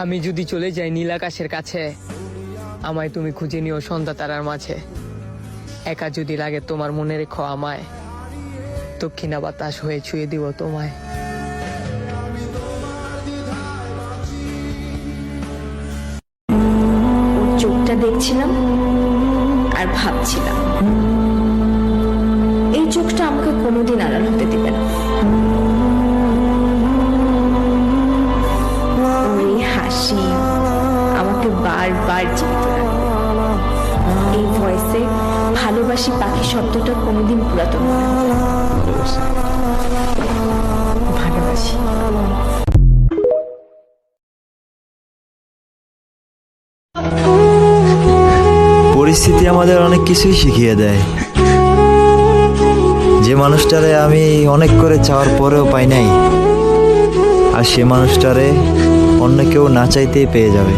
আমি যদি চলে যাই নীল আকাশের কাছে, আমায় তুমি খুঁজে নিও সন্ধ্যা তারার মাঝে। একা যদি লাগে তোমার মনে রেখো আমায়, দক্ষিণা বাতাস হয়ে ছুঁয়ে দিব তোমায়। ওর চোখটা দেখছিলাম আর ভাবছিলাম, এই চোখটা আমাকে কোনোদিন আড়াল হতে দেবে না। ওর এই হাসি আমাকে বারবার জীবিত রাখবে। এই ভয়েসে ভালোবাসি পাখি শব্দটা কোনোদিন পুরাতন মনে হবে না। ভালোবাসি। পরিস্থিতি আমাদের অনেক কিছুই শিখিয়ে দেয়। যে মানুষটারে আমি অনেক করে চাওয়ার পরেও পাই নাই, আর সে মানুষটারে অন্য কেউ না চাইতেই পেয়ে যাবে।